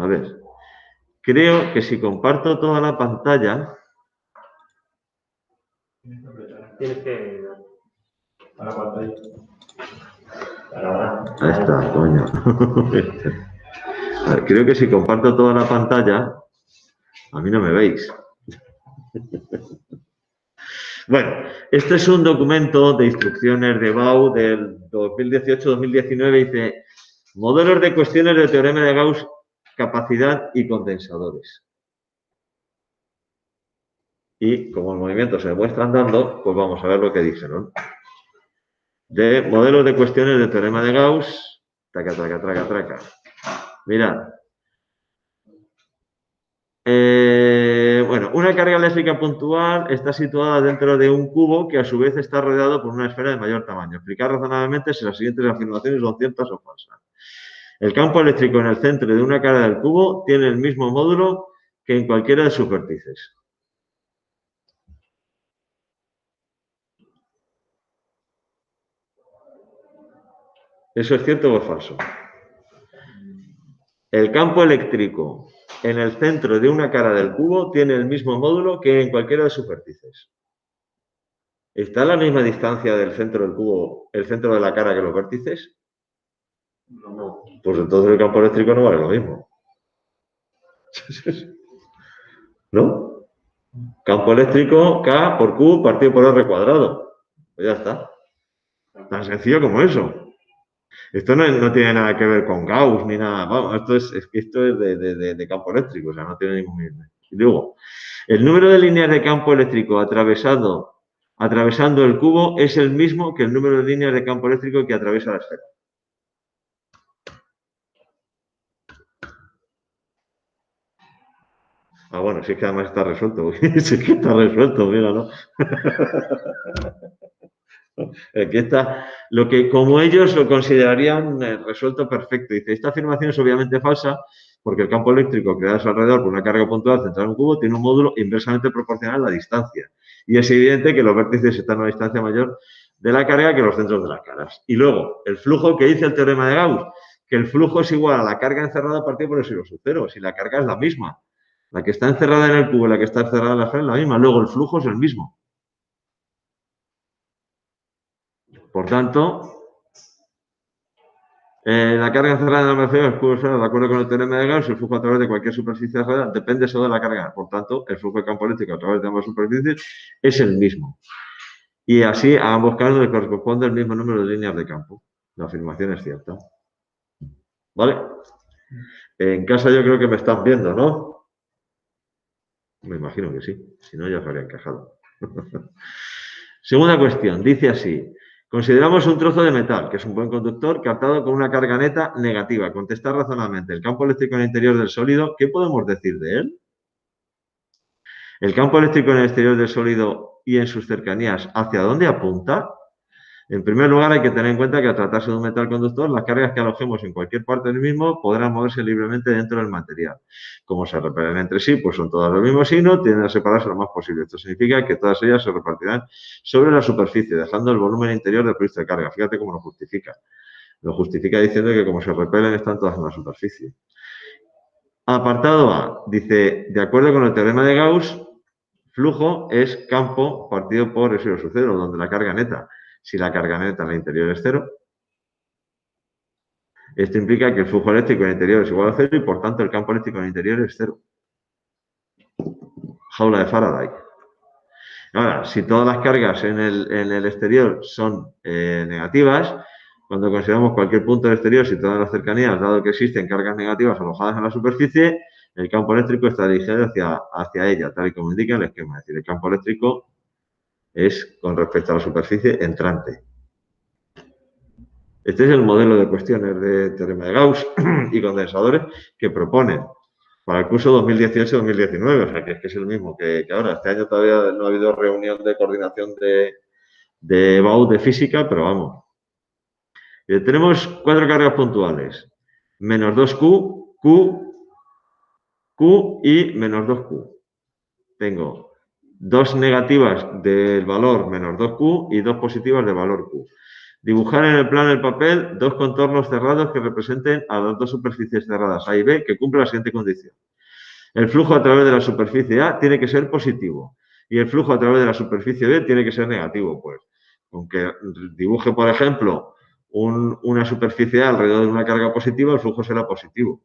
A ver, creo que si comparto toda la pantalla... Tienes que... A la pantalla. Ahí está, coño. A ver, creo que si comparto toda la pantalla, a mí no me veis. Bueno, este es un documento de instrucciones de BAU del 2018-2019. Dice, modelos de cuestiones de teorema de Gauss, capacidad y condensadores. Y como el movimiento se demuestra andando, pues vamos a ver lo que dijeron. De modelos de cuestiones de teorema de Gauss, traca, traca, traca, traca. Mirad. Bueno, una carga eléctrica puntual está situada dentro de un cubo que a su vez está rodeado por una esfera de mayor tamaño. Explicar razonablemente si las siguientes afirmaciones son ciertas o falsas. El campo eléctrico en el centro de una cara del cubo tiene el mismo módulo que en cualquiera de sus vértices. ¿Eso es cierto o es falso? El campo eléctrico en el centro de una cara del cubo tiene el mismo módulo que en cualquiera de sus vértices. ¿Está a la misma distancia del centro del cubo, el centro de la cara, que los vértices? No. Pues entonces el campo eléctrico no vale lo mismo. ¿No? Campo eléctrico K por Q partido por R cuadrado. Pues ya está. Tan sencillo como eso. Esto no tiene nada que ver con Gauss ni nada. Vamos, esto es de campo eléctrico, o sea, no tiene ningún límite. Y luego, el número de líneas de campo eléctrico atravesando el cubo es el mismo que el número de líneas de campo eléctrico que atraviesa la esfera. Ah, bueno, sí es que además está resuelto. Sí es que está resuelto, mira, ¿no? Aquí está lo que, como ellos lo considerarían resuelto perfecto. Dice, esta afirmación es obviamente falsa porque el campo eléctrico creado a su alrededor por una carga puntual centrada en un cubo tiene un módulo inversamente proporcional a la distancia. Y es evidente que los vértices están a una distancia mayor de la carga que los centros de las caras. Y luego, el flujo que dice el teorema de Gauss, que el flujo es igual a la carga encerrada partido por el signo sub cero, si la carga es la misma. La que está encerrada en el cubo y la que está encerrada en la esfera es la misma. Luego, el flujo es el mismo. Por tanto, la carga encerrada en la membrana del cubo esfera, de acuerdo con el teorema de Gauss, el flujo a través de cualquier superficie cerrada depende solo de la carga. Por tanto, el flujo de campo eléctrico a través de ambas superficies es el mismo. Y así, a ambos casos les corresponde el mismo número de líneas de campo. La afirmación es cierta. ¿Vale? En casa yo creo que me están viendo, ¿no? Me imagino que sí. Si no, ya se habría encajado. Segunda cuestión. Dice así. Consideramos un trozo de metal, que es un buen conductor, captado con una carga neta negativa. Contestar razonablemente. El campo eléctrico en el interior del sólido, ¿qué podemos decir de él? El campo eléctrico en el exterior del sólido y en sus cercanías, ¿hacia dónde apunta? En primer lugar, hay que tener en cuenta que al tratarse de un metal conductor, las cargas que alojemos en cualquier parte del mismo podrán moverse libremente dentro del material. Como se repelen entre sí, pues son todas del mismo signo, tienden a separarse lo más posible. Esto significa que todas ellas se repartirán sobre la superficie, dejando el volumen interior del proyecto de carga. Fíjate cómo lo justifica. Lo justifica diciendo que como se repelen, están todas en la superficie. Apartado A, dice, de acuerdo con el teorema de Gauss, flujo es campo partido por residuo sub cero, donde la carga neta, si la carga neta en el interior es cero, esto implica que el flujo eléctrico en el interior es igual a cero y por tanto el campo eléctrico en el interior es cero. Jaula de Faraday. Ahora, si todas las cargas en el exterior son negativas, cuando consideramos cualquier punto del exterior, si todas las cercanías, dado que existen cargas negativas alojadas en la superficie, el campo eléctrico está dirigido hacia ella, tal y como indica el esquema. Es decir, el campo eléctrico es, con respecto a la superficie, entrante. Este es el modelo de cuestiones de teorema de Gauss y condensadores que proponen para el curso 2018-2019. O sea, que es el mismo que ahora. Este año todavía no ha habido reunión de coordinación de BAU de física, pero vamos. Tenemos 4 cargas puntuales. Menos 2Q, Q y menos 2Q. Tengo 2 negativas del valor menos 2Q y 2 positivas del valor Q. Dibujar en el plano del papel dos contornos cerrados que representen a las dos superficies cerradas A y B que cumplen la siguiente condición. El flujo a través de la superficie A tiene que ser positivo y el flujo a través de la superficie B tiene que ser negativo. Pues, aunque dibuje, por ejemplo, una superficie A alrededor de una carga positiva, el flujo será positivo.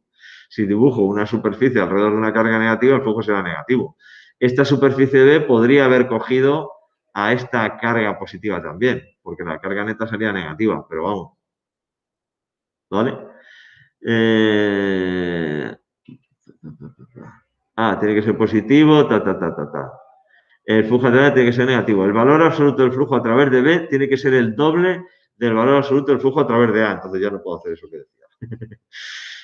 Si dibujo una superficie alrededor de una carga negativa, el flujo será negativo. Esta superficie B podría haber cogido a esta carga positiva también, porque la carga neta sería negativa, pero vamos. ¿Vale? Tiene que ser positivo, El flujo a través tiene que ser negativo. El valor absoluto del flujo a través de B tiene que ser el doble del valor absoluto del flujo a través de A. Entonces ya no puedo hacer eso que decía.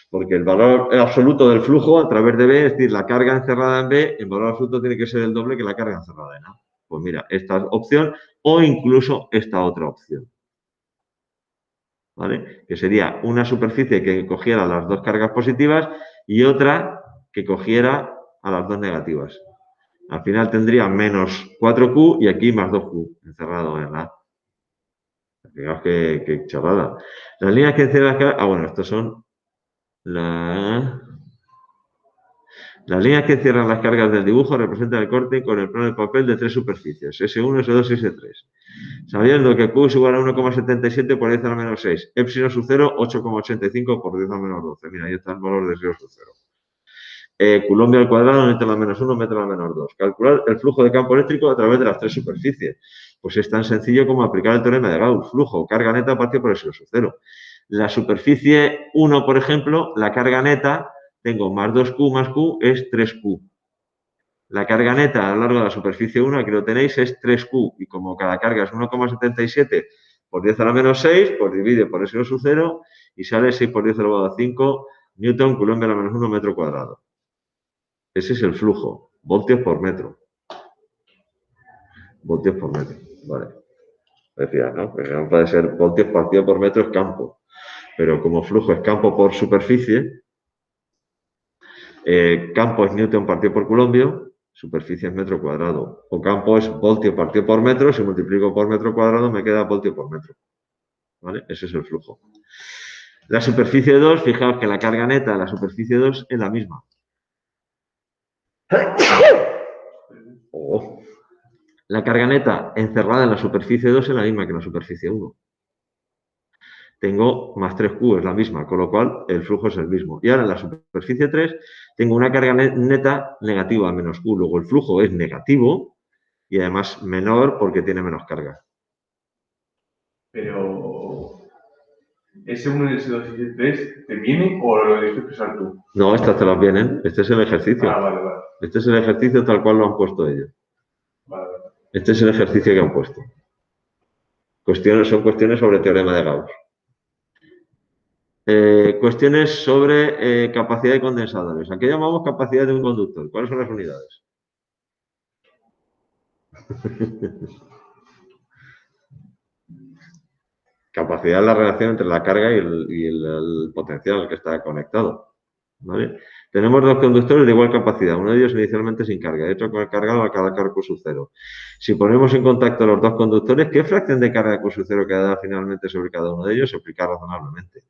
Porque el valor absoluto del flujo a través de B, es decir, la carga encerrada en B, el valor absoluto tiene que ser el doble que la carga encerrada en A. Pues mira, esta opción o incluso esta otra opción. ¿Vale? Que sería una superficie que cogiera las dos cargas positivas y otra que cogiera a las dos negativas. Al final tendría menos 4Q y aquí más 2Q encerrado en A. Fijaos qué chorrada. Las líneas que encierran las cargas... bueno, estos son las líneas que cierran las cargas del dibujo representan el corte con el plano de papel de tres superficies, S1, S2 y S3. Sabiendo que Q es igual a 1,77 por 10 a la menos 6, epsilon sub 0, 8,85 por 10 a la menos 12. Mira, ahí está el valor de 0 sub 0. Coulomb al cuadrado, metro a la menos 1, metro a la menos 2. Calcular el flujo de campo eléctrico a través de las tres superficies. Pues es tan sencillo como aplicar el teorema de Gauss. Flujo, carga neta partido por epsilon sub 0. La superficie 1, por ejemplo, la carga neta, tengo más 2Q más Q es 3Q. La carga neta a lo largo de la superficie 1, aquí lo tenéis, es 3Q. Y como cada carga es 1,77 por 10 a la menos 6, pues divide por epsilon sub 0 y sale 6 por 10 elevado a 5 Newton Coulomb a la menos 1 metro cuadrado. Ese es el flujo, voltios por metro. Voltios por metro, vale. Decía, ¿no? Pues no puede ser voltios partido por metro es campo. Pero como flujo es campo por superficie, campo es Newton partido por Coulomb, superficie es metro cuadrado. O campo es voltio partido por metro, si multiplico por metro cuadrado me queda voltio por metro. ¿Vale? Ese es el flujo. La superficie 2, fijaos que la carga neta de la superficie 2 es la misma. La carga neta encerrada en la superficie 2 es la misma que en la superficie 1. Tengo más 3Q, es la misma, con lo cual el flujo es el mismo. Y ahora en la superficie 3 tengo una carga neta negativa, menos Q. Luego el flujo es negativo y además menor porque tiene menos carga. Pero, ¿S1, S2 y S3 te viene o lo debes expresar tú? No, estas te las vienen. Este es el ejercicio. Vale. Este es el ejercicio tal cual lo han puesto ellos. Vale. Este es el ejercicio que han puesto. Son cuestiones sobre teorema de Gauss. Cuestiones sobre capacidad de condensadores. ¿A qué llamamos capacidad de un conductor? ¿Cuáles son las unidades? Capacidad es la relación entre la carga y el potencial al que está conectado. ¿Vale? Tenemos dos conductores de igual capacidad, uno de ellos inicialmente sin carga y otro con cargado a cada carga Q sub 0. Si ponemos en contacto los dos conductores, ¿qué fracción de carga Q sub 0 queda finalmente sobre cada uno de ellos? Se aplica razonablemente.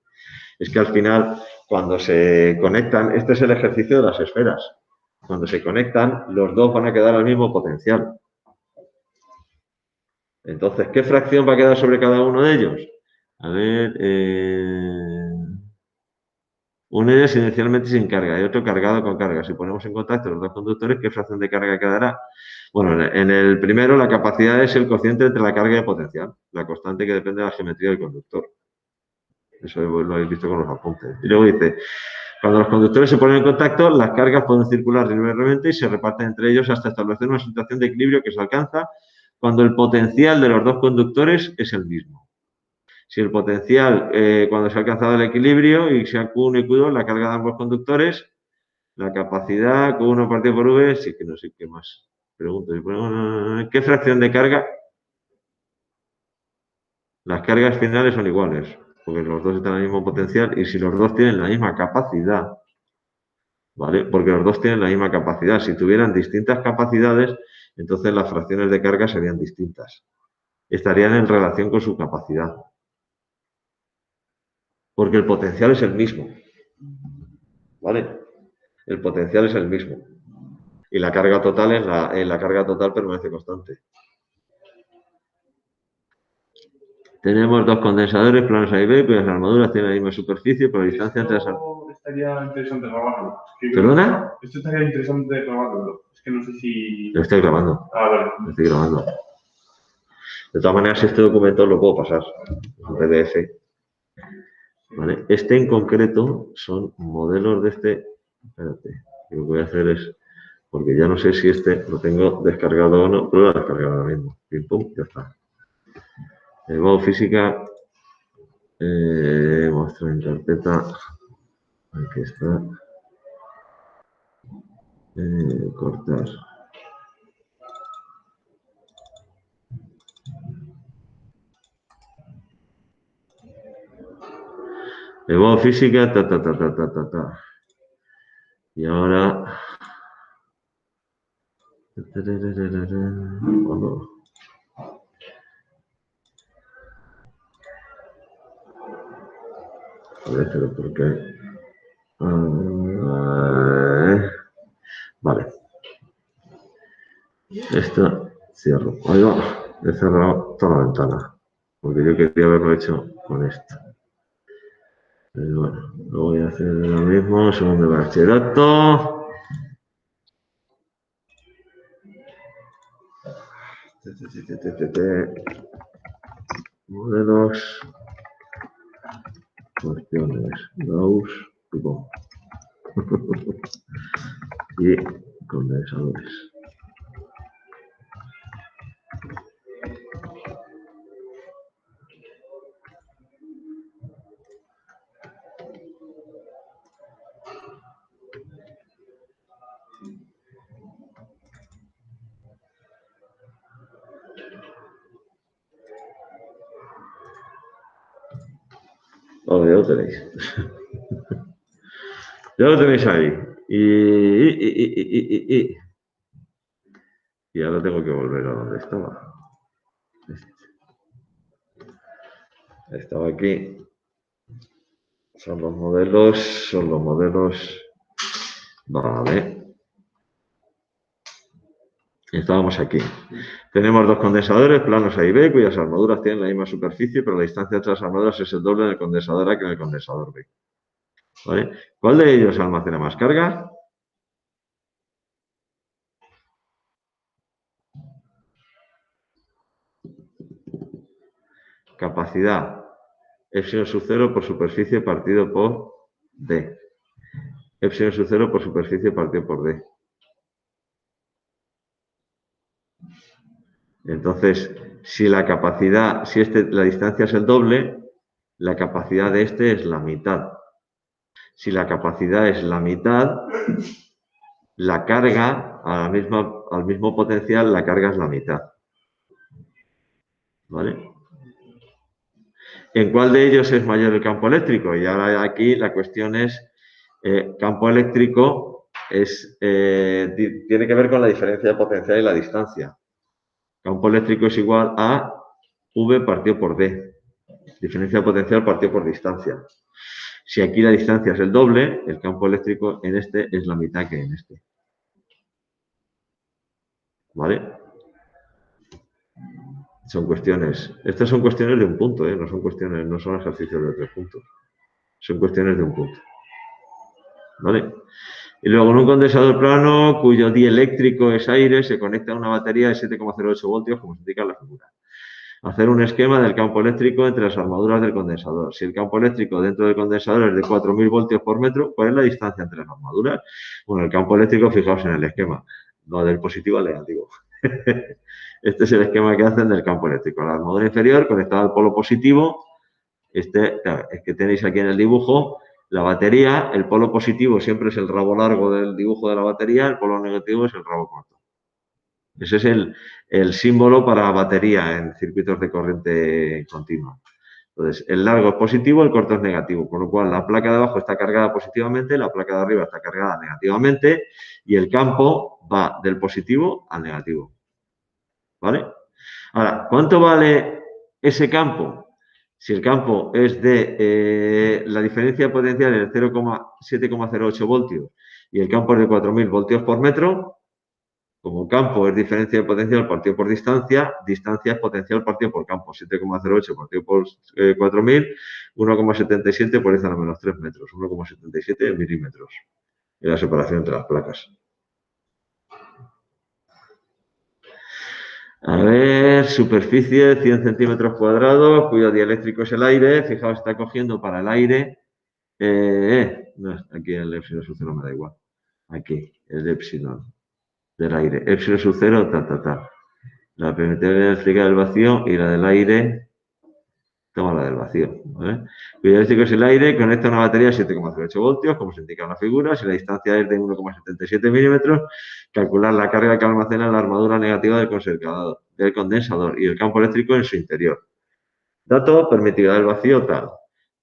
Es que al final, cuando se conectan, este es el ejercicio de las esferas. Cuando se conectan, los dos van a quedar al mismo potencial. Entonces, ¿qué fracción va a quedar sobre cada uno de ellos? A ver, uno de ellos inicialmente sin carga y otro cargado con carga. Si ponemos en contacto los dos conductores, ¿qué fracción de carga quedará? Bueno, en el primero la capacidad es el cociente entre la carga y el potencial, la constante que depende de la geometría del conductor. Eso lo habéis visto con los apuntes. Y luego dice, cuando los conductores se ponen en contacto, las cargas pueden circular libremente y se reparten entre ellos hasta establecer una situación de equilibrio que se alcanza cuando el potencial de los dos conductores es el mismo. Si el potencial, cuando se ha alcanzado el equilibrio, y sea Q1 y Q2, la carga de ambos conductores, la capacidad Q1 partido por V, sí que no sé qué más. Pregunto, ¿qué fracción de carga? Las cargas finales son iguales, porque los dos están en el mismo potencial y si los dos tienen la misma capacidad, ¿vale? Porque los dos tienen la misma capacidad. Si tuvieran distintas capacidades, entonces las fracciones de carga serían distintas. Estarían en relación con su capacidad. porque el potencial es el mismo. ¿Vale? El potencial es el mismo. Y la carga total en la carga total permanece constante. Tenemos dos condensadores planos A y B, cuyas armaduras tienen la misma superficie, pero la distancia entre las Esto estaría interesante probarlo. Es que ¿Perdona? Esto estaría interesante probarlo. Es que no sé si... Lo estoy grabando. Ah, vale. Lo estoy grabando. De todas maneras, este documento lo puedo pasar. Un PDF. ¿Vale? Este en concreto son modelos de este. Espérate. Lo que voy a hacer es. Porque ya no sé si este lo tengo descargado o no, pero lo he descargado ahora mismo. Pim, pum, ya está. El modo física. Mostrar en carpeta. Aquí está. Cortar. El modo física. Y ahora. Vamos. A ver, pero ¿por qué? Vale. Esta cierro. Ahí va. He cerrado toda la ventana. Porque yo quería haberlo hecho con esto. Pero bueno, lo voy a hacer ahora mismo. Segundo de bachillerato. Modelos. Cuestiones. Gauss. Y condensadores. Oh, ya lo tenéis. Ya lo tenéis ahí. Y ahora tengo que volver a donde estaba. Estaba aquí. Son los modelos. Vale. Estábamos aquí. Tenemos dos condensadores planos A y B, cuyas armaduras tienen la misma superficie, pero la distancia entre las armaduras es el doble en el condensador A que en el condensador B. ¿Vale? ¿Cuál de ellos almacena más carga? Capacidad. Epsilon sub 0 por superficie partido por D. Epsilon sub 0 por superficie partido por D. Entonces, si la capacidad, la distancia es el doble, la capacidad de este es la mitad. Si la capacidad es la mitad, la carga al mismo potencial, la carga es la mitad. ¿Vale? ¿En cuál de ellos es mayor el campo eléctrico? Y ahora aquí la cuestión es, campo eléctrico tiene que ver con la diferencia de potencial y la distancia. Campo eléctrico es igual a V partido por D. Diferencia de potencial partido por distancia. Si aquí la distancia es el doble, el campo eléctrico en este es la mitad que en este. ¿Vale? Son cuestiones. Estas son cuestiones de un punto, no son cuestiones, no son ejercicios de 3 puntos. Son cuestiones de un punto. ¿Vale? Y luego en un condensador plano cuyo dieléctrico es aire se conecta a una batería de 7,08 voltios, como se indica en la figura. Hacer un esquema del campo eléctrico entre las armaduras del condensador. Si el campo eléctrico dentro del condensador es de 4.000 voltios por metro, ¿cuál es la distancia entre las armaduras? Bueno, el campo eléctrico, fijaos en el esquema, no del positivo al negativo. Este es el esquema que hacen del campo eléctrico. La armadura inferior conectada al polo positivo. Claro, es que tenéis aquí en el dibujo la batería, el polo positivo siempre es el rabo largo del dibujo de la batería, el polo negativo es el rabo corto. Ese es el símbolo para la batería en circuitos de corriente continua. Entonces, el largo es positivo, el corto es negativo, con lo cual la placa de abajo está cargada positivamente, la placa de arriba está cargada negativamente y el campo va del positivo al negativo. ¿Vale? Ahora, ¿cuánto vale ese campo? Si el campo es de la diferencia potencial es de 0,708 voltios y el campo es de 4.000 voltios por metro, como campo es diferencia de potencial partido por distancia, distancia es potencial partido por campo, 7,08 partido por 4.000, 1,77 por 10 a la menos 3 metros, 1,77 milímetros. Y la separación entre las placas. A ver, superficie 100 centímetros cuadrados, cuyo dieléctrico es el aire. Fijaos, está cogiendo para el aire. No, aquí el epsilon sub 0 me da igual. Aquí, el epsilon del aire. Epsilon sub 0, La permitividad eléctrica del vacío y la del aire, toma la del vacío. ¿Vale? Cuyo dieléctrico es el aire, conecta una batería a 7,08 voltios, como se indica en la figura. Si la distancia es de 1,77 milímetros, calcular la carga que almacena la armadura negativa del condensador y el campo eléctrico en su interior. Dato, permitividad del vacío tal.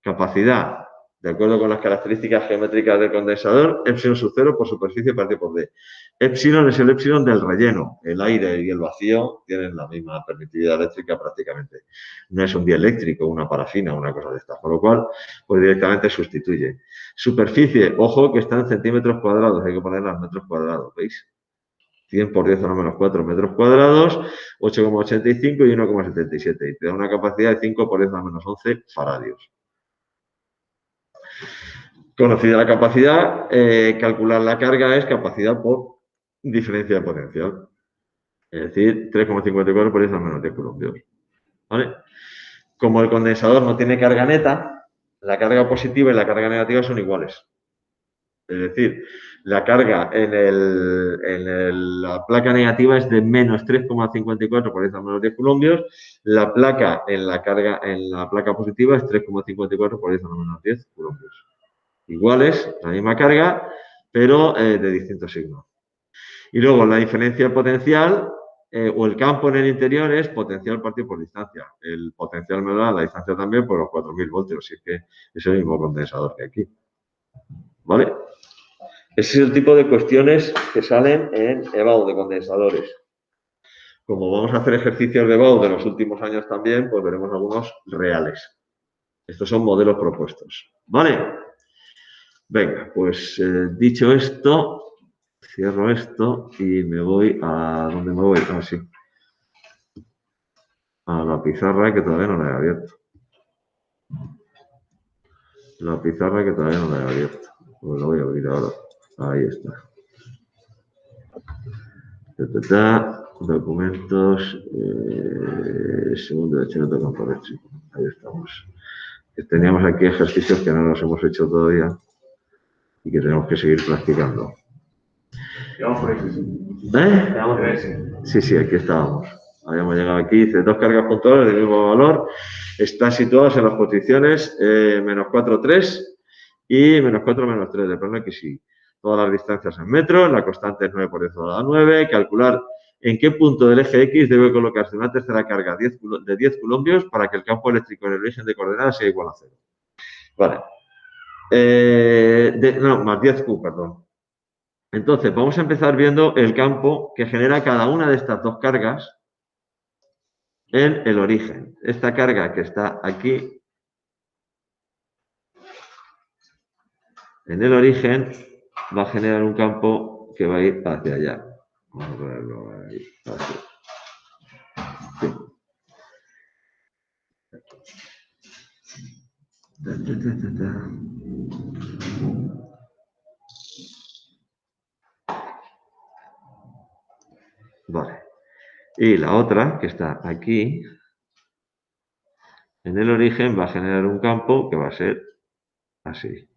Capacidad, de acuerdo con las características geométricas del condensador, epsilon sub 0 por superficie partido por D. Epsilon es el epsilon del relleno. El aire y el vacío tienen la misma permitividad eléctrica prácticamente. No es un dieléctrico, una parafina, una cosa de estas. Con lo cual, pues directamente sustituye. Superficie, ojo que está en centímetros cuadrados, hay que ponerla en metros cuadrados, ¿veis? 100 por 10 a la menos 4 metros cuadrados, 8,85 y 1,77. Y te da una capacidad de 5 por 10 a la menos 11 faradios. Conocida la capacidad, calcular la carga es capacidad por diferencia de potencial. Es decir, 3,54 por 10 a la menos 10 coulombios. ¿Vale? Como el condensador no tiene carga neta, la carga positiva y la carga negativa son iguales. Es decir, la carga en la placa negativa es de menos 3,54 por 10 a menos 10 coulombios. La placa en la placa positiva es 3,54 por 10 a menos 10 coulombios. Iguales, la misma carga, pero de distinto signo. Y luego la diferencia potencial o el campo en el interior es potencial partido por distancia. El potencial me da la distancia también por los 4.000 voltios, si es que es el mismo condensador que aquí. ¿Vale? Ese es el tipo de cuestiones que salen en EBAU de condensadores. Como vamos a hacer ejercicios de EBAU de los últimos años también, pues veremos algunos reales. Estos son modelos propuestos. ¿Vale? Venga, pues dicho esto, cierro esto y me voy a... ¿Dónde me voy? Ah, sí. A la pizarra que todavía no la he abierto. La pizarra que todavía no la he abierto. Pues lo voy a abrir ahora. Ahí está. Documentos, segundo de Chino Campo. Ahí estamos. Teníamos aquí ejercicios que no los hemos hecho todavía y que tenemos que seguir practicando. Vamos por ese. Vamos por ese. Sí, aquí estábamos. Habíamos llegado aquí, dice, dos cargas puntuales del mismo valor están situadas en las posiciones menos 4, 3 y menos 4, menos 3. De plano que sí. Todas las distancias en metros, la constante es 9 por 10 a la 9. Calcular en qué punto del eje X debe colocarse una tercera carga de 10 coulombios para que el campo eléctrico en el origen de coordenadas sea igual a 0. Vale. Más 10Q, perdón. Entonces, vamos a empezar viendo el campo que genera cada una de estas dos cargas en el origen. Esta carga que está aquí, en el origen, va a generar un campo que va a ir hacia allá. Vamos a ponerlo ahí, así. Sí. Vale. Y la otra, que está aquí, en el origen va a generar un campo que va a ser así.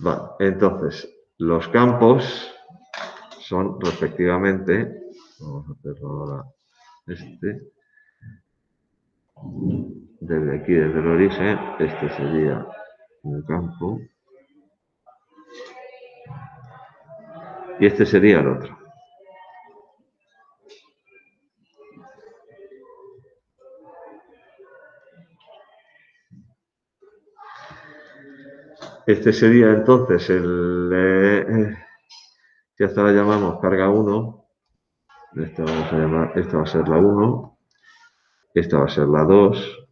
Vale, entonces, los campos son respectivamente, vamos a hacerlo ahora, desde aquí, desde el origen, este sería un campo y este sería el otro. Este sería entonces el... si hasta la llamamos carga 1, esta vamos a llamar, esta va a ser la 1, esta va a ser la 2,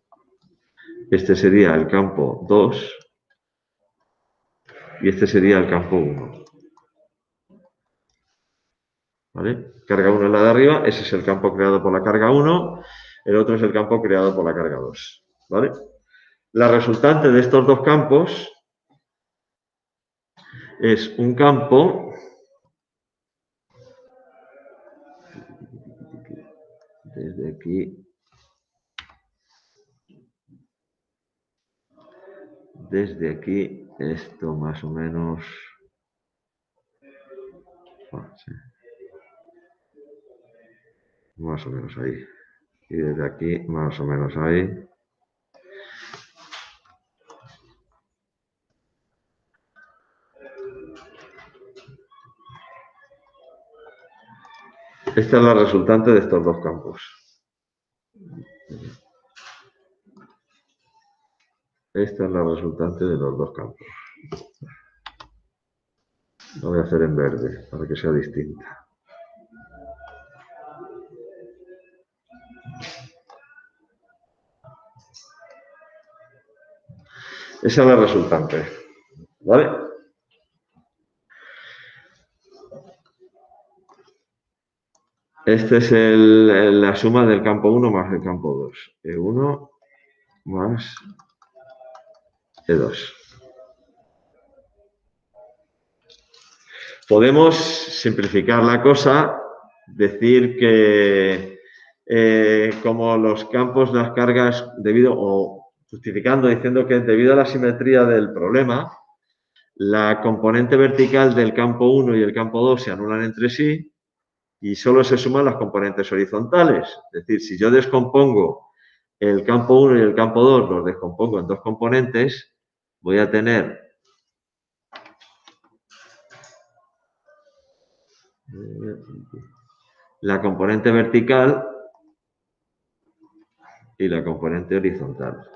este sería el campo 2 y este sería el campo 1. ¿Vale? Carga 1 es la de arriba, ese es el campo creado por la carga 1, el otro es el campo creado por la carga 2. ¿Vale? La resultante de estos dos campos es un campo desde aquí, esto más o menos, más o menos ahí, y desde aquí más o menos ahí. Esta es la resultante de estos dos campos. Esta es la resultante de los dos campos. Lo voy a hacer en verde para que sea distinta. Esa es la resultante. ¿Vale? Esta es la suma del campo 1 más el campo 2. E1 más E2. Podemos simplificar la cosa, decir que como los campos, las cargas, o justificando, diciendo que debido a la simetría del problema, la componente vertical del campo 1 y el campo 2 se anulan entre sí y solo se suman las componentes horizontales. Es decir, si yo descompongo el campo 1 y el campo 2, los descompongo en dos componentes, voy a tener la componente vertical y la componente horizontal.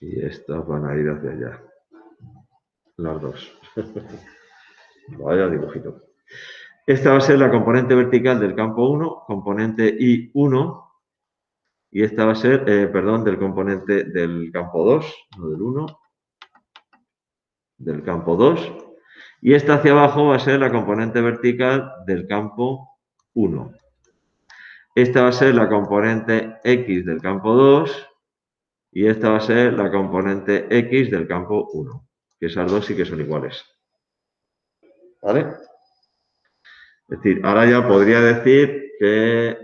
Y estas van a ir hacia allá. Las dos. Vaya dibujito. Esta va a ser la componente vertical del campo 1, componente I1. Y esta va a ser, del componente del campo 2, no del 1. Del campo 2. Y esta hacia abajo va a ser la componente vertical del campo 1. Esta va a ser la componente X del campo 2. Y esta va a ser la componente X del campo 1, que esas dos sí que son iguales. ¿Vale? Es decir, ahora ya podría decir que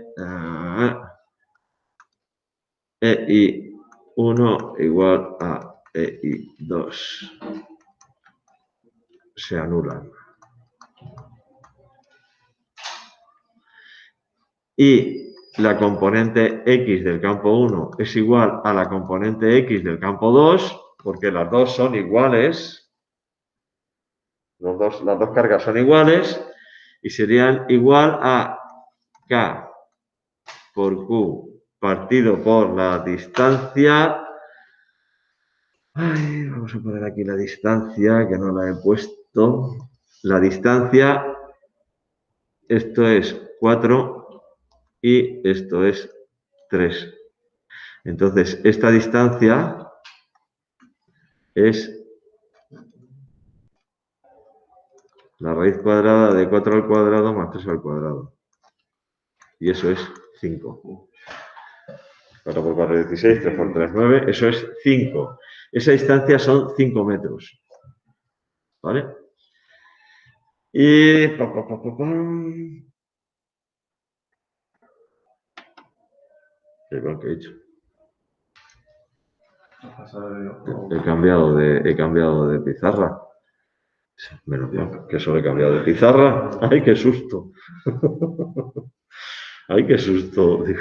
EI1 igual a EI2 se anulan. Y la componente X del campo 1 es igual a la componente X del campo 2, porque las dos son iguales. Las dos cargas son iguales y serían igual a K por Q partido por la distancia. Ay, vamos a poner aquí la distancia, que no la he puesto. La distancia, esto es 4 y esto es 3. Entonces, esta distancia es la raíz cuadrada de 4 al cuadrado más 3 al cuadrado. Y eso es 5. 4 por 4 es 16, 3 por 3 9, eso es 5. Esa distancia son 5 metros. ¿Vale? Y... ¿Qué he hecho? He cambiado de pizarra. Menos mal que solo he cambiado de pizarra. ¡Ay, qué susto! ¡Ay, qué susto! Digo,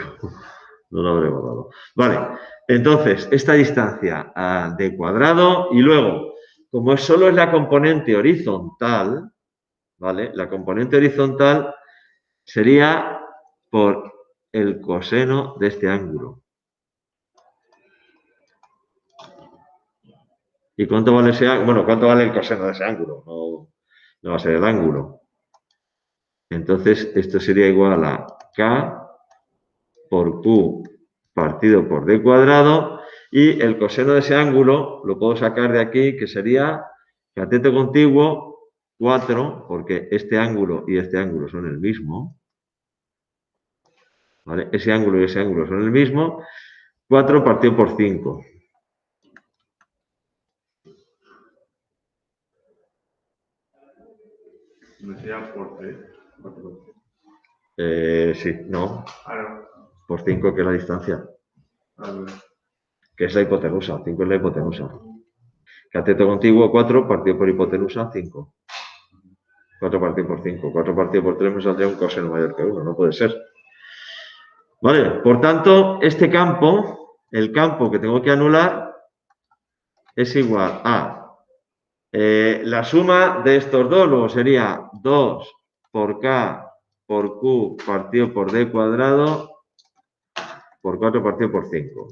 No lo habré borrado. Vale, entonces, esta distancia d cuadrado y luego, como solo es la componente horizontal, ¿vale? La componente horizontal sería por el coseno de este ángulo. ¿Y cuánto vale ese ángulo? Bueno, ¿cuánto vale el coseno de ese ángulo? No va a ser el ángulo. Entonces, esto sería igual a K por Q partido por D cuadrado, y el coseno de ese ángulo lo puedo sacar de aquí, que sería cateto contiguo 4, porque este ángulo y este ángulo son el mismo. ¿Vale? Ese ángulo y ese ángulo son el mismo. 4 partido por 5. No sería por 3. Sí, no. Ah, no. Por 5, que es la distancia. Ah, no. Que es la hipotenusa. 5 es la hipotenusa. Cateto contiguo 4 partido por hipotenusa 5. 4 partido por 5. 4 partido por 3 me saldría un coseno mayor que 1. No puede ser. Vale, por tanto, este campo, el campo que tengo que anular, es igual a la suma de estos dos, luego sería 2 por K por Q partido por D cuadrado por 4 partido por 5.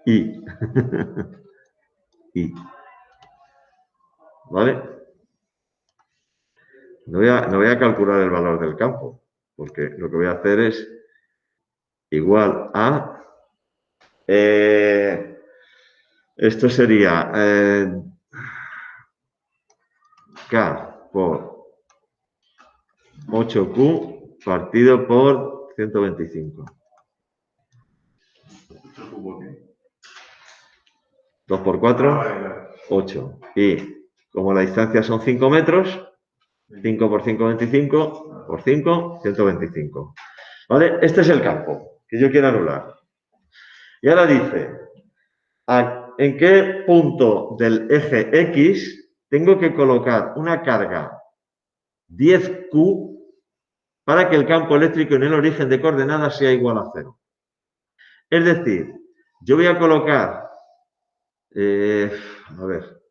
I. I. ¿Vale? No voy a calcular el valor del campo, porque lo que voy a hacer es igual a... esto sería K por 8Q partido por 125. 2 por 4, 8. Y como la distancia son 5 metros, 5 por 5, 25, por 5, 125. ¿Vale? Este es el campo que yo quiero anular. Y ahora dice, ¿en qué punto del eje X tengo que colocar una carga 10Q para que el campo eléctrico en el origen de coordenadas sea igual a 0? Es decir, yo voy a colocar, a ver,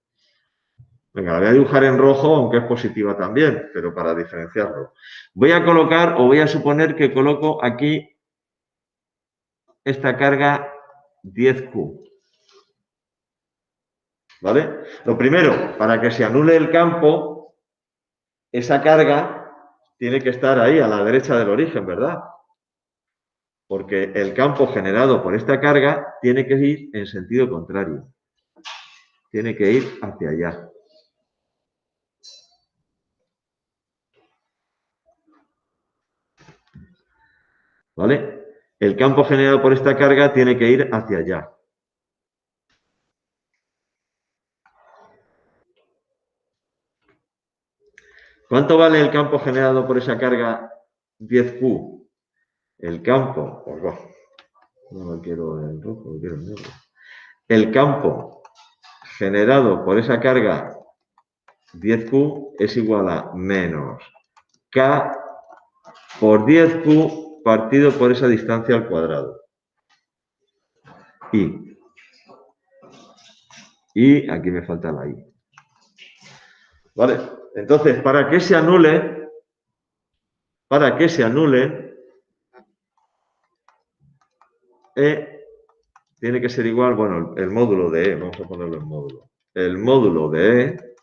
venga, la voy a dibujar en rojo, aunque es positiva también, pero para diferenciarlo. Voy a colocar, o voy a suponer que coloco aquí esta carga 10Q. ¿Vale? Lo primero, para que se anule el campo, esa carga tiene que estar ahí, a la derecha del origen, ¿verdad? Porque el campo generado por esta carga tiene que ir en sentido contrario. Tiene que ir hacia allá. ¿Vale? El campo generado por esta carga tiene que ir hacia allá. ¿Cuánto vale el campo generado por esa carga 10Q? El campo, pues va, no lo quiero en rojo, lo quiero en negro. El campo generado por esa carga 10Q es igual a menos K por 10Q partido por esa distancia al cuadrado. Y aquí me falta la I. ¿Vale? Entonces, para que se anule, E tiene que ser igual, bueno, el módulo de E, vamos a ponerlo en módulo. El módulo de E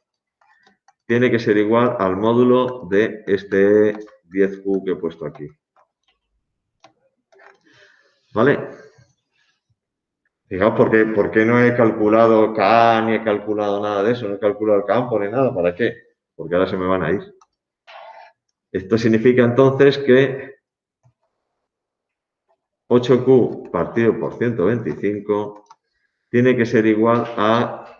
tiene que ser igual al módulo de este 10Q que he puesto aquí. ¿Vale? Fijaos, ¿por qué no he calculado K, ni he calculado nada de eso? No he calculado el campo, ni nada. ¿Para qué? Porque ahora se me van a ir. Esto significa entonces que 8Q partido por 125 tiene que ser igual a,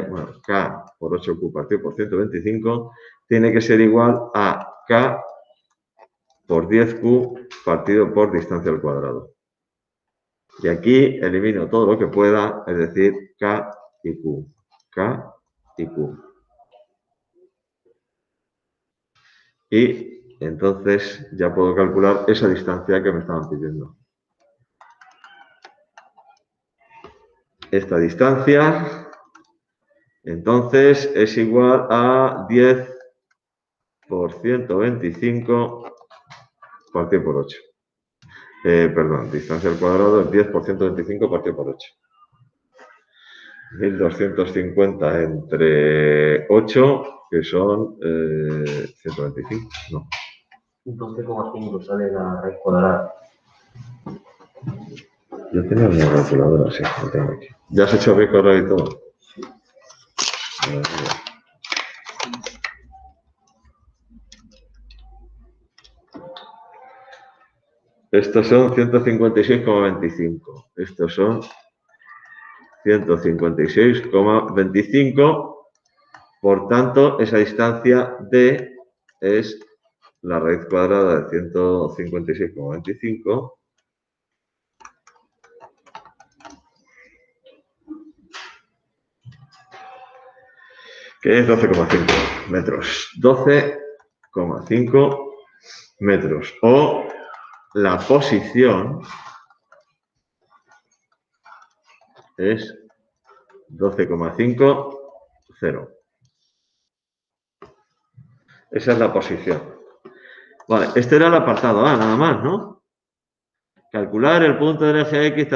bueno, K por 8Q partido por 125 tiene que ser igual a K por 10Q partido por distancia al cuadrado. Y aquí elimino todo lo que pueda, es decir, K y Q. K y Q. Y entonces ya puedo calcular esa distancia que me estaban pidiendo. Esta distancia, entonces, es igual a 10 por 125 partido por 8. Perdón, distancia al cuadrado es 10 por 125 partido por 8. 1250 entre 8, que son 125, no. 12,5 sale la raíz cuadrada. Yo tenía una calculadora, sí, lo tengo aquí. ¿Ya has hecho raíz cuadrada y todo? Estos son 156,25. Estos son 156,25. Por tanto, esa distancia D es la raíz cuadrada de 156,25 que es 12,5 metros. 12,5 metros. O la posición es 12,50. Esa es la posición. Vale, este era el apartado A, nada más, ¿no? Calcular el punto del eje X, y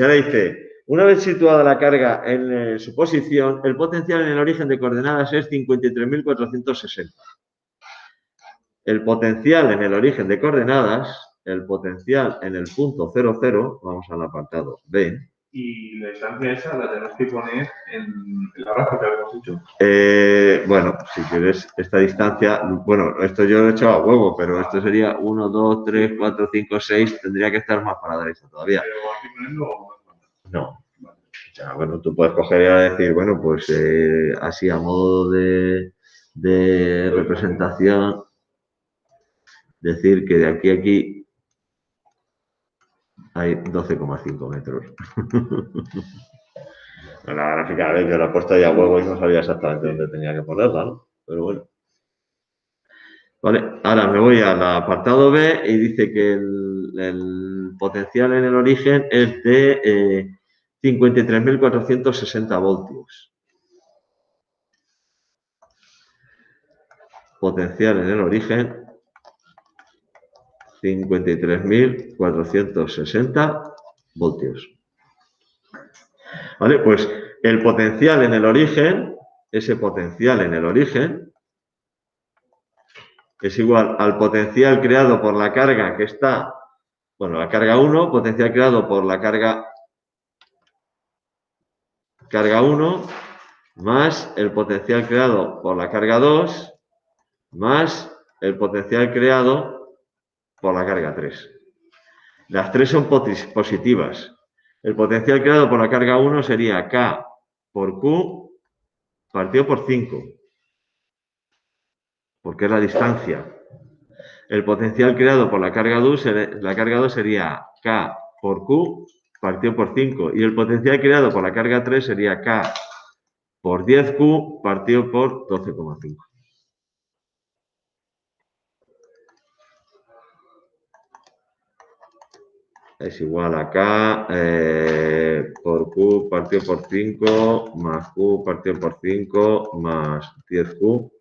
ahora dice, una vez situada la carga en su posición, el potencial en el origen de coordenadas es 53.460. El potencial en el origen de coordenadas, el potencial en el punto 00, vamos al apartado B. Y la distancia esa la tenemos que poner en la gráfica que hemos hecho. Bueno, si quieres esta distancia, bueno, esto yo lo he hecho a huevo, pero esto sería 1, 2, 3, 4, 5, 6, tendría que estar más para la derecha todavía. ¿Pero aquí ponerlo? No. Ya, bueno, tú puedes coger y decir, bueno, pues así a modo de representación, decir que de aquí a aquí hay 12,5 metros. La gráfica, a ver, yo la he puesto ahí a huevo y no sabía exactamente dónde tenía que ponerla, ¿no? Pero bueno. Vale, ahora me voy al apartado B y dice que el potencial en el origen es de 53.460 voltios. Potencial en el origen, 53.460 voltios. Vale, pues el potencial en el origen, ese potencial en el origen, es igual al potencial creado por la carga que está, bueno, la carga 1, potencial creado por la carga 1, más el potencial creado por la carga 2, más el potencial creado por la carga 3. Las tres son positivas. El potencial creado por la carga 1 sería K por Q partido por 5, porque es la distancia. El potencial creado por la carga 2 sería K por Q partido por 5. Y el potencial creado por la carga 3 sería K por 10Q partido por 12,5. Es igual a K por Q partido por 5 más Q partido por 5 más 10Q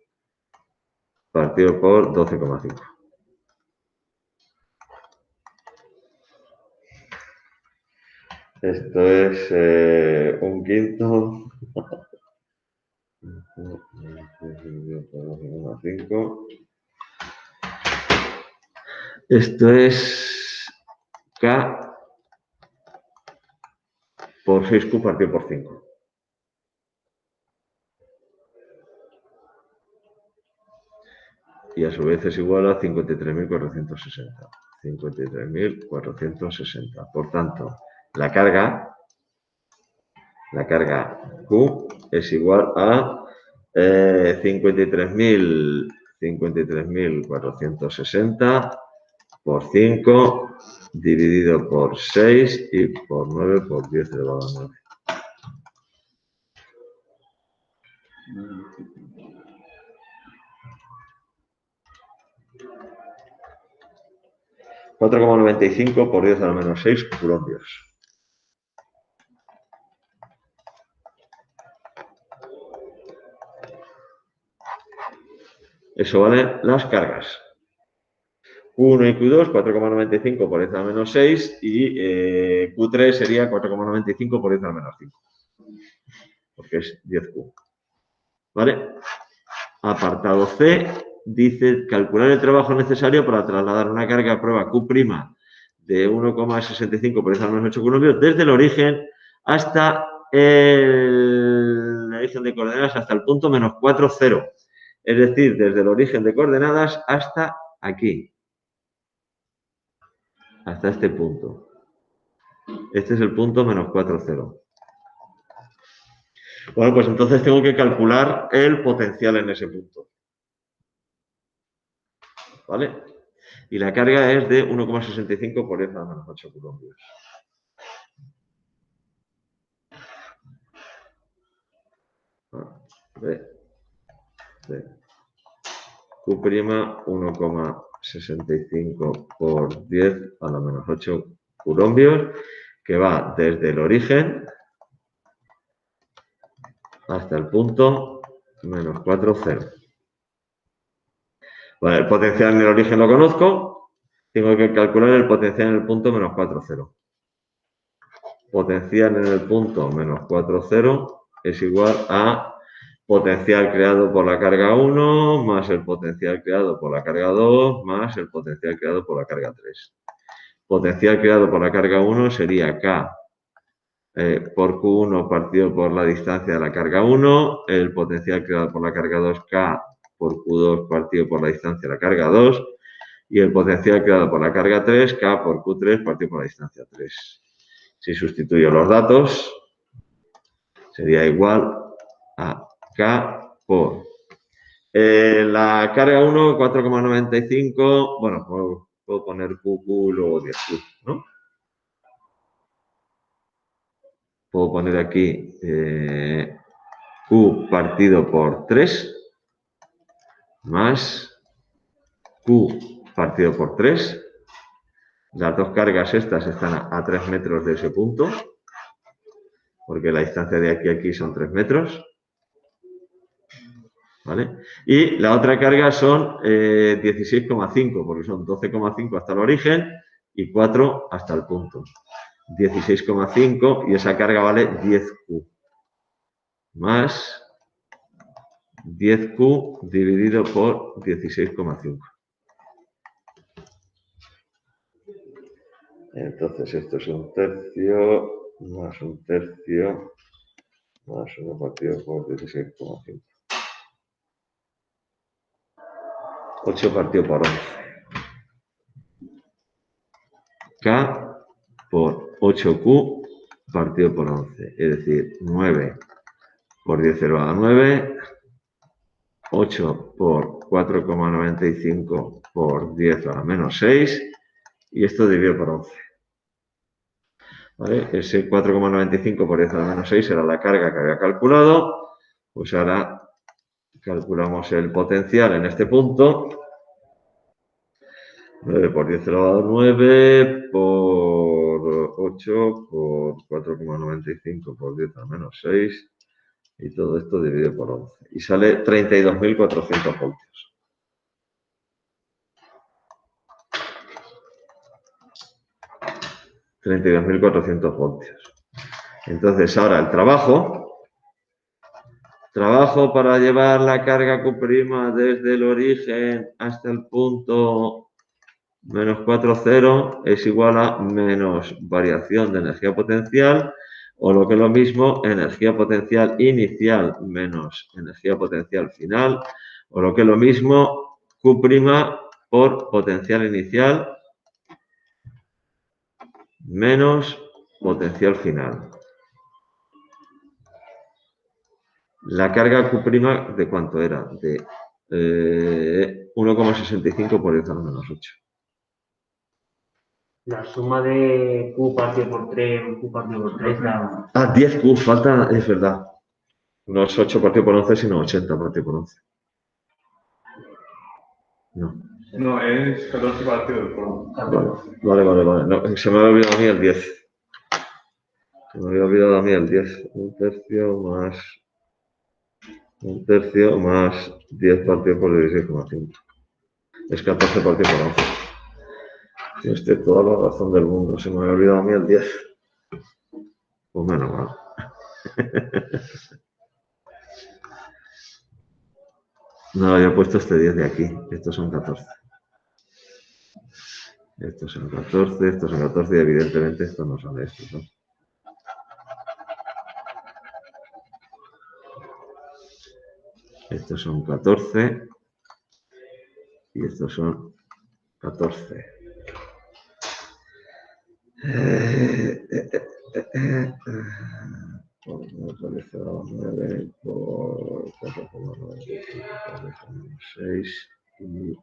partido por 12,5. Esto es un quinto. 5. Esto es K por 6Q partido por 5. Y a su vez es igual a 53.460. 53.460. Por tanto, la carga Q es igual a 53.460 por 5 dividido por 6 y por 9 por 10 elevado a 9. 4,95 por 10 a la menos 6 coulombios. Eso vale las cargas. Q1 y Q2, 4,95 por 10 a la menos 6 y Q3 sería 4,95 por 10 a la menos 5. Porque es 10Q. ¿Vale? Apartado C dice calcular el trabajo necesario para trasladar una carga a prueba Q' de 1,65 por 10 a la menos 8 coulombios desde el origen hasta el origen de coordenadas hasta el punto menos 4, 0. Es decir, desde el origen de coordenadas hasta aquí. Hasta este punto. Este es el punto menos 4, 0. Bueno, pues entonces tengo que calcular el potencial en ese punto. ¿Vale? Y la carga es de 1,65 por 10 a la menos 8 coulombios. Q' 1,65 por 10 a la menos 8 coulombios, que va desde el origen hasta el punto menos 4, 0. Vale, el potencial en el origen lo conozco. Tengo que calcular el potencial en el punto menos 4, 0. Potencial en el punto menos 4, 0 es igual a potencial creado por la carga 1 más el potencial creado por la carga 2 más el potencial creado por la carga 3. Potencial creado por la carga 1 sería K por Q1 partido por la distancia de la carga 1, el potencial creado por la carga 2, K por Q2 partido por la distancia de la carga 2, y el potencial creado por la carga 3, K por Q3 partido por la distancia 3. Si sustituyo los datos, sería igual a K por la carga 1, 4,95, bueno, puedo poner QQ y luego 10Q, ¿no? Puedo poner aquí Q partido por 3 más Q partido por 3. Las dos cargas estas están a 3 metros de ese punto, porque la distancia de aquí a aquí son 3 metros. ¿Vale? Y la otra carga son 16,5, porque son 12,5 hasta el origen y 4 hasta el punto. 16,5 y esa carga vale 10Q. Más 10Q dividido por 16,5. Entonces esto es 1/3 más 1/3 más 1 partido por 16,5. 8 partido por 11. K por 8Q partido por 11. Es decir, 9 por 10 elevado a 9. 8 por 4,95 por 10 a la menos 6. Y esto dividido por 11. ¿Vale? Ese 4,95 por 10 a la menos 6 era la carga que había calculado. Pues ahora calculamos el potencial en este punto. 9 por 10 elevado a 9 por 8 por 4,95 por 10 a la menos 6. Y todo esto dividido por 11. Y sale 32.400 voltios. Entonces, ahora el trabajo para llevar la carga Q' desde el origen hasta el punto menos 4, 0 es igual a menos variación de energía potencial, o lo que es lo mismo, energía potencial inicial menos energía potencial final, o lo que es lo mismo, Q' por potencial inicial menos potencial final. La carga Q' ¿de cuánto era? De 1,65 por 10 a la menos 8. La suma de Q partido por 3, Q partido por 3, la... 10Q, falta, es verdad. No es 8 partido por 11, sino 80 partido por 11. No. No, es 14 partidos del foro. Vale. No, se me había olvidado a mí el 10. Se me había olvidado a mí el 10. Un tercio más 10 partidos por 16,5. Es 14 partidos por 11. Tienes toda la razón del mundo. Se me había olvidado a mí el 10. Pues menos mal. No, yo he puesto este 10 de aquí. Estos son 14. Estos son 14 y evidentemente estos no son estos, ¿no? Estos son 14 y estos son 14. Por 9 por 4,96 y ya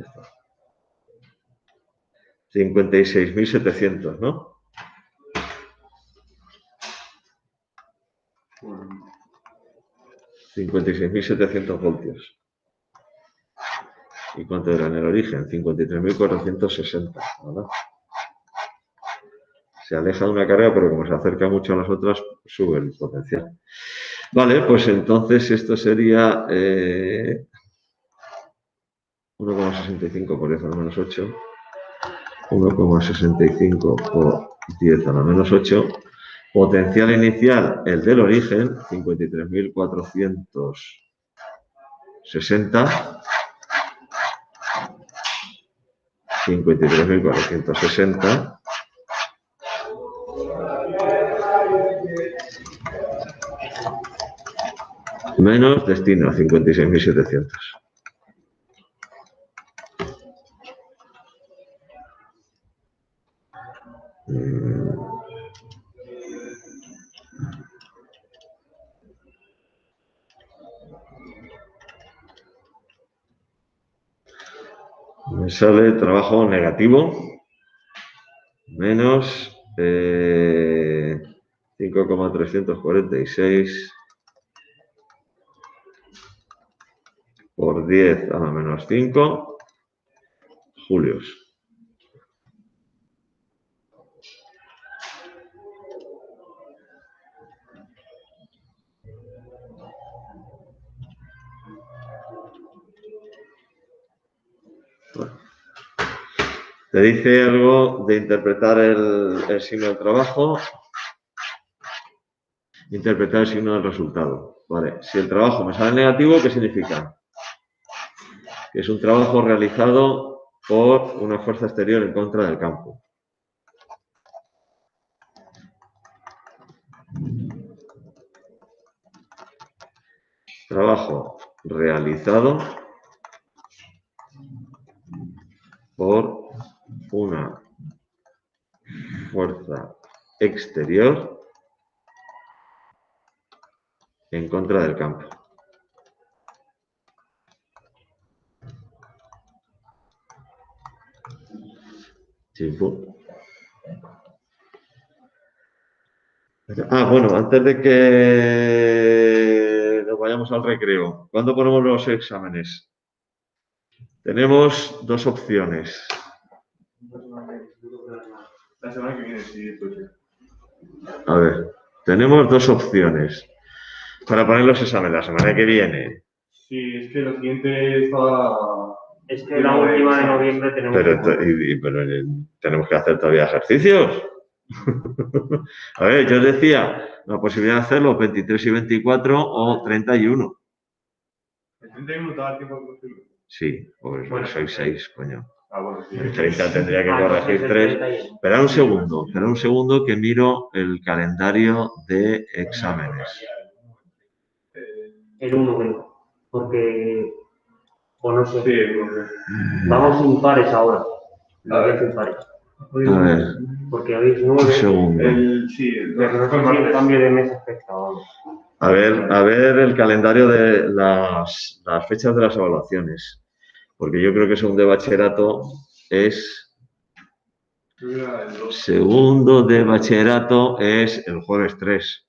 está. 56.700, ¿no? Bueno, 56.700 voltios. ¿Y cuánto era en el origen? 53.460, ¿verdad? Se aleja de una carga, pero como se acerca mucho a las otras, sube el potencial. Vale, pues entonces esto sería 1,65 por 10 a la menos 8. 1,65 por 10 a la menos 8. Potencial inicial, el del origen, 53.460. 53.460 menos destino, 56.700. Me sale trabajo negativo menos 5,346 por 10 a la menos 5 julios. Te dice algo de interpretar el signo del trabajo, interpretar el signo del resultado. Vale, si el trabajo me sale negativo, ¿qué significa? Que es un trabajo realizado por una fuerza exterior en contra del campo. Trabajo realizado por una fuerza exterior en contra del campo. Chimpú. Bueno, antes de que nos vayamos al recreo, ¿cuándo ponemos los exámenes? Tenemos dos opciones. la semana que viene, sí, pues sí. A ver, tenemos dos opciones para poner los exámenes la semana que viene. Sí, es que lo siguiente estaba... Es que la última de noviembre tenemos Pero que... tenemos que hacer todavía ejercicios. A ver, yo os decía la posibilidad de hacerlo 23 y 24 o 31. ¿El 31 te da tiempo de corregirlo? Sí, pues Bueno, soy 6, coño. Ah, bueno, sí. El 30 tendría que entonces corregir el 3. 31. Espera un segundo que miro el calendario de exámenes. El 1 creo. Porque... O no sé. Sí, porque... Vamos impares ahora. A ver. Impares. A ver, Porque habéis un 9. segundo. Sí, Pero no sé si el cambio de mes afecta o no. A ver el calendario de las fechas de las evaluaciones. Porque yo creo que segundo de bachillerato es... Segundo de bachillerato es el jueves 3.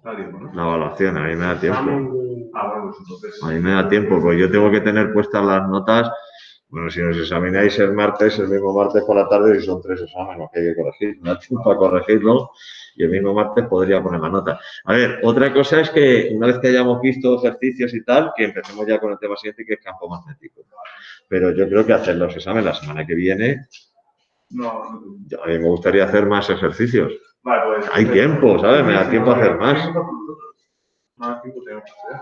Da tiempo, ¿no? La evaluación, a mí me da tiempo. Examen de- Ah, bueno, pues entonces. A mí me da tiempo, porque yo tengo que tener puestas las notas. Bueno, si nos examináis el martes, el mismo martes por la tarde, y son 3 exámenes que hay que corregir. Me da tiempo para corregirlo y el mismo martes podría poner la nota. A ver, otra cosa es que una vez que hayamos visto ejercicios y tal, que empecemos ya con el tema siguiente, que es campo magnético. Pero yo creo que hacer los exámenes la semana que viene, No. a mí me gustaría hacer más ejercicios. Vale, pues. Hay tiempo, ¿sabes? Me da tiempo a hacer más. Más tiempo tenemos que hacer.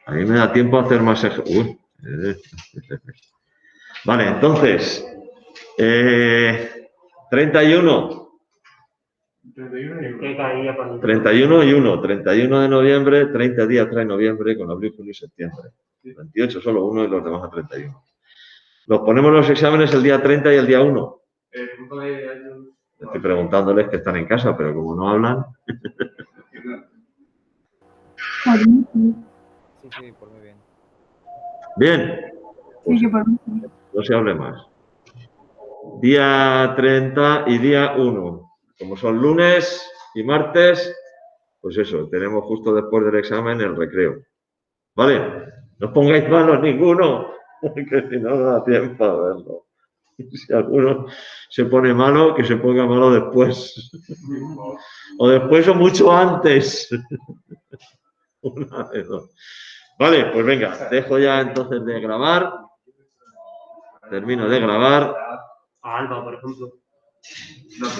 A mí me da tiempo a hacer más ejercicios. Vale, entonces, 31. 31 y ¿Qué caía para el- 31 y 1. 31 de noviembre, 30 días trae noviembre con abril, junio y septiembre. 28 solo uno y los demás a 31. Nos ponemos los exámenes el día 30 y el día 1. el punto de años. Estoy preguntándoles que están en casa, pero como no hablan. Sí, por muy bien. Bien. Pues no se hable más. Día 30 y día 1. Como son lunes y martes, pues eso, tenemos justo después del examen el recreo. ¿Vale? No os pongáis malos ninguno, porque si no, no da tiempo a verlo. Si alguno se pone malo, que se ponga malo después. O después o mucho antes. Una de dos. Vale, pues venga, dejo ya entonces de grabar. Termino de grabar. A Alba, por ejemplo. No, pero